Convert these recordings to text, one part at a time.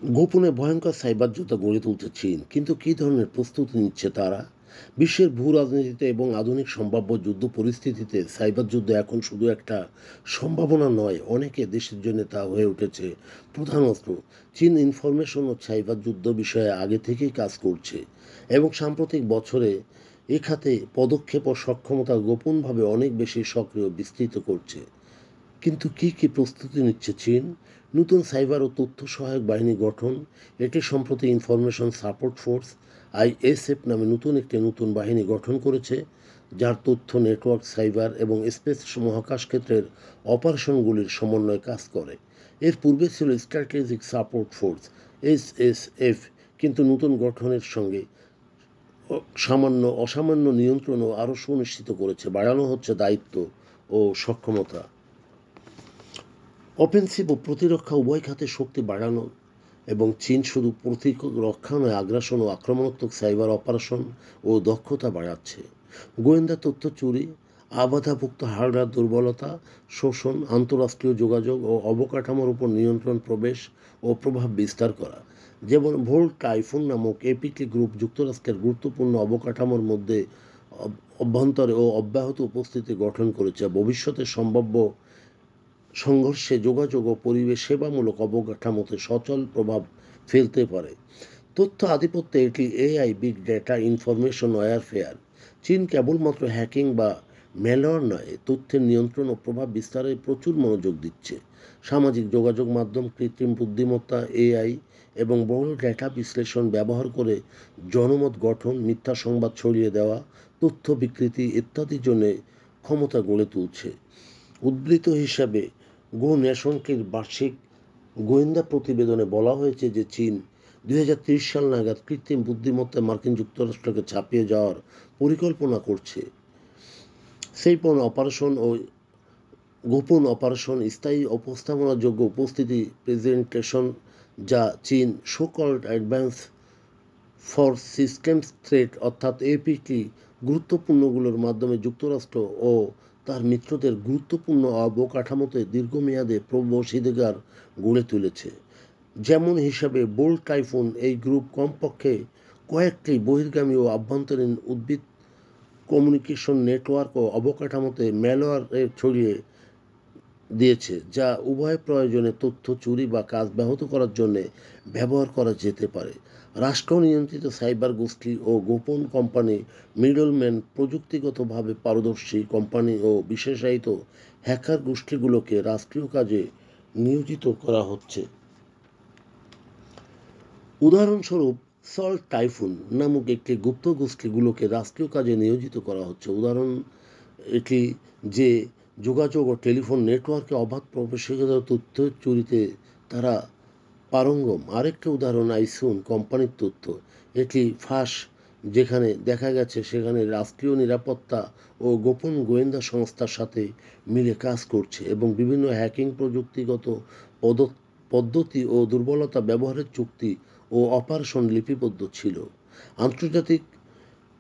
গোপনে ভয়ঙ্কর সাইবার যুদ্ধ গড়ে তুলছে চীন, কিন্তু কী ধরনের প্রস্তুতি নিচ্ছে তারা? বিশ্বের ভূ রাজনীতিতে এবং আধুনিক সম্ভাব্য যুদ্ধ পরিস্থিতিতে সাইবার যুদ্ধ এখন শুধু একটা সম্ভাবনা নয়, অনেকে দেশের জন্য তা হয়ে উঠেছে প্রধান অস্ত্র। চীন ইনফরমেশন ও সাইবার যুদ্ধ বিষয়ে আগে থেকেই কাজ করছে এবং সাম্প্রতিক বছরে এ খাতে পদক্ষেপ ও সক্ষমতা গোপনভাবে অনেক বেশি সক্রিয় বিস্তৃত করছে। কিন্তু কী প্রস্তুতি নিচ্ছে চীন? নতুন সাইবার ও তথ্য সহায়ক বাহিনী গঠন। এটি সম্প্রতি ইনফরমেশন সাপোর্ট ফোর্স আইএসএফ নামে নতুন বাহিনী গঠন করেছে, যার তথ্য নেটওয়ার্ক, সাইবার এবং স্পেস মহাকাশ ক্ষেত্রের অপারেশনগুলির সমন্বয়ে কাজ করে। এর পূর্বে ছিল স্ট্র্যাটেজিক সাপোর্ট ফোর্স এসএসএফ, কিন্তু নতুন গঠনের সঙ্গে অসামান্য নিয়ন্ত্রণও আরও সুনিশ্চিত করেছে, বাড়ানো হচ্ছে দায়িত্ব ও সক্ষমতা। অফেন্সিভ ও প্রতিরক্ষা উভয় খাতে শক্তি বাড়ানো, এবং চীন শুধু প্রতিরক্ষা নয়, আগ্রাসন ও আক্রমণাত্মক সাইবার অপারেশন ও দক্ষতা বাড়াচ্ছে। গোয়েন্দা তথ্য চুরি, আবাধাভুক্ত হার্ডওয়্যার দুর্বলতা, শোষণ, আন্তঃরাষ্ট্রীয় যোগাযোগ ও অবকাঠামোর উপর নিয়ন্ত্রণ প্রবেশ ও প্রভাব বিস্তার করা। যেমন ভোল্ট টাইফুন নামক এপিটি গ্রুপ যুক্তরাষ্ট্রের গুরুত্বপূর্ণ অবকাঠামোর মধ্যে অভ্যন্তরে ও অব্যাহত উপস্থিতি গঠন করেছে, ভবিষ্যতে সম্ভাব্য সংঘর্ষে যোগাযোগ ও পরিবেশ সেবামূলক অবকাঠামোতে সচল প্রভাব ফেলতে পারে। তথ্য আধিপত্যে এটি AI, big data, information warfare. চীন কেবলমাত্র হ্যাকিং বা ম্যালওয়্যার নয়, তথ্যের নিয়ন্ত্রণ ও প্রভাব বিস্তারে প্রচুর মনোযোগ দিচ্ছে। সামাজিক যোগাযোগ মাধ্যম, কৃত্রিম বুদ্ধিমত্তা, এআই এবং বড় ডেটা বিশ্লেষণ ব্যবহার করে জনমত গঠন, মিথ্যা সংবাদ ছড়িয়ে দেওয়া, তথ্য বিকৃতি ইত্যাদির জন্য ক্ষমতা গড়ে তুলছে। উদ্ধৃত হিসাবে গো নেশনকের বার্ষিক গোয়েন্দা প্রতিবেদনে বলা হয়েছে যে চীন 2030 সাল নাগাদ কৃত্রিম বুদ্ধিমত্তায় মার্কিন যুক্তরাষ্ট্রকে ছাপিয়ে যাওয়ার পরিকল্পনা করছে। সেই অপারেশন ও গোপন অপারেশন, স্থায়ী উপস্থাপনাযোগ্য উপস্থিতি প্রেজেন্টেশন, যা চীন so-called advance for systems threat অর্থাৎ এপিটি গুরুত্বপূর্ণগুলোর মাধ্যমে যুক্তরাষ্ট্র ও তার মিত্রদের গুরুত্বপূর্ণ অবকাঠামোতে দীর্ঘমেয়াদে প্রবেশাধিকার গড়ে তুলেছে। যেমন হিসাবে বোল্ট টাইফুন, এই গ্রুপ কমপক্ষে কয়েকটি বহির্গামী ও আভ্যন্তরীণ উদ্ভিদ কমিউনিকেশন নেটওয়ার্ক ও অবকাঠামোতে ম্যালওয়্যার ছড়িয়ে দিয়েছে, যা উভয় প্রয়োজনে তথ্য চুরি বা কাজ ব্যাহত করার জন্য ব্যবহার করা যেতে পারে। রাষ্ট্র নিয়ন্ত্রিত সাইবার গোষ্ঠী ও গোপন কোম্পানি, মিডলম্যান, প্রযুক্তিগতভাবে পারদর্শী কোম্পানি ও বিশেষায়িত হ্যাকার গোষ্ঠীগুলোকে রাষ্ট্রীয় কাজে নিয়োজিত করা হচ্ছে। উদাহরণস্বরূপ সল্ট টাইফুন নামক একটি গুপ্ত গোষ্ঠীগুলোকে রাষ্ট্রীয় কাজে নিয়োজিত করা হচ্ছে। এটি যে যোগাযোগ ও টেলিফোন নেটওয়ার্কে অবাধ প্রবেশিত তথ্য চুরিতে তারা পারঙ্গম। আরেকটি উদাহরণ আইসুন কোম্পানির তথ্য। এটি ফাঁস, যেখানে দেখা গেছে সেখানে রাষ্ট্রীয় নিরাপত্তা ও গোপন গোয়েন্দা সংস্থার সাথে মিলে কাজ করছে এবং বিভিন্ন হ্যাকিং প্রযুক্তিগত পদ্ধতি ও দুর্বলতা ব্যবহারের চুক্তি ও অপারেশন লিপিবদ্ধ ছিল। আন্তর্জাতিক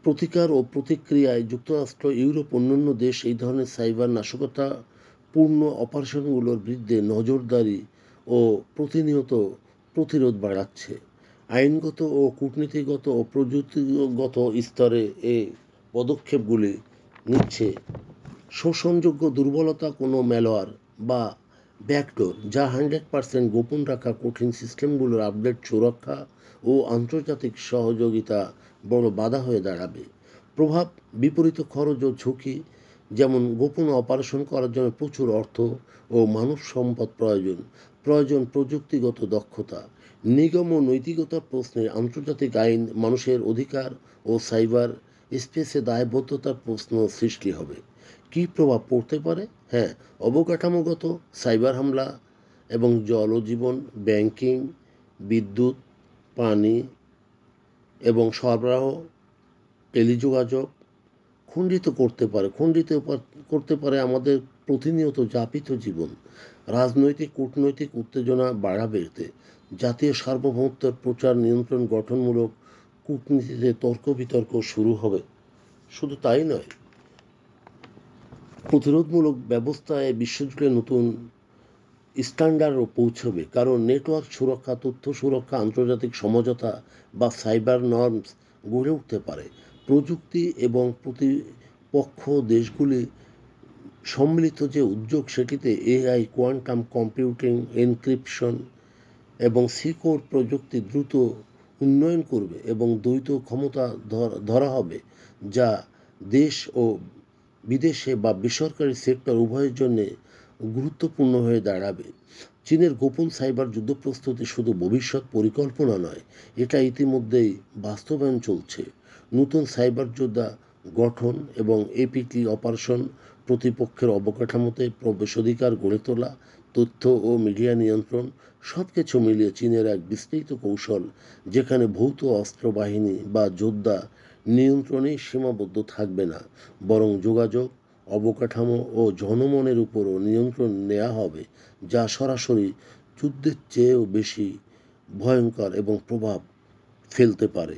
প্রতিকার ও প্রতিক্রিয়ায় যুক্তরাষ্ট্র, ইউরোপ, অন্যান্য দেশ এই ধরনের সাইবার নাশকতাপূর্ণ অপারেশনগুলোর বিরুদ্ধে নজরদারি ও প্রতিনিয়ত প্রতিরোধ বাড়াচ্ছে। আইনগত ও কূটনীতিগত ও প্রযুক্তিগত স্তরে এই পদক্ষেপগুলি নিচ্ছে। শোষণযোগ্য দুর্বলতা, কোনো ম্যালওয়্যার বা ব্যাকডোর যা 100% গোপন রাখা, কঠিন সিস্টেমগুলোর আপডেট সুরক্ষা ও আন্তর্জাতিক সহযোগিতা বড় বাধা হয়ে দাঁড়াবে। প্রভাব, বিপরীত খরচ ও ঝুঁকি। যেমন গোপন অপারেশন করার জন্য প্রচুর অর্থ ও মানব সম্পদ প্রয়োজন প্রযুক্তিগত দক্ষতা। নিগম ও নৈতিকতার প্রশ্নে আন্তর্জাতিক আইন, মানুষের অধিকার ও সাইবার স্পেসে দায়বদ্ধতার প্রশ্ন সৃষ্টি হবে। কী প্রভাব পড়তে পারে? হ্যাঁ, অবকাঠামোগত, সাইবার হামলা এবং জল ও জীবন, ব্যাংকিং, বিদ্যুৎ, পানি এবং সরবরাহ, টেলিযোগাযোগ খণ্ডিত করতে পারে আমাদের প্রতিনিয়ত যাপিত জীবন। রাজনৈতিক, কূটনৈতিক উত্তেজনা বাড়াবে এতে। জাতীয় সার্বভৌমত্বের প্রচার, নিয়ন্ত্রণ, গঠনমূলক কূটনীতিতে তর্ক বিতর্ক শুরু হবে। শুধু তাই নয়, প্রতিরোধমূলক ব্যবস্থায় বিশ্বজুড়ে নতুন স্ট্যান্ডার্ডও পৌঁছবে, কারণ নেটওয়ার্ক সুরক্ষা, তথ্য সুরক্ষা, আন্তর্জাতিক সমঝোতা বা সাইবার নর্মস গড়ে উঠতে পারে। প্রযুক্তি এবং প্রতিপক্ষ দেশগুলি সম্মিলিত যে উদ্যোগ, সেটিতে এআই, কোয়ান্টাম কম্পিউটিং, এনক্রিপশন এবং সিকিউর প্রযুক্তি দ্রুত উন্নয়ন করবে এবং দ্বৈত ক্ষমতা ধরা হবে, যা দেশ ও বিদেশে বা বেসরকারি সেক্টর উভয়ের জন্য গুরুত্বপূর্ণ হয়ে দাঁড়াবে। চীনের গোপন সাইবার যুদ্ধ প্রস্তুতি শুধু ভবিষ্যৎ পরিকল্পনা নয়, এটা ইতিমধ্যেই বাস্তবায়ন চলছে। নতুন সাইবার যোদ্ধা গঠন এবং এপিটি অপারেশন, প্রতিপক্ষের অবকাঠামোতে প্রবেশাধিকার গড়ে তোলা, তথ্য ও মিডিয়া নিয়ন্ত্রণ, সব কিছু মিলিয়ে চীনের এক বিস্তৃত কৌশল, যেখানে ভৌত অস্ত্র বাহিনী বা যোদ্ধা নিয়ন্ত্রণেই সীমাবদ্ধ থাকবে না, বরং যোগাযোগ, অবকাঠামো ও জনমনের উপরও নিয়ন্ত্রণ নেওয়া হবে, যা সরাসরি যুদ্ধের চেয়েও বেশি ভয়ঙ্কর এবং প্রভাব ফেলতে পারে।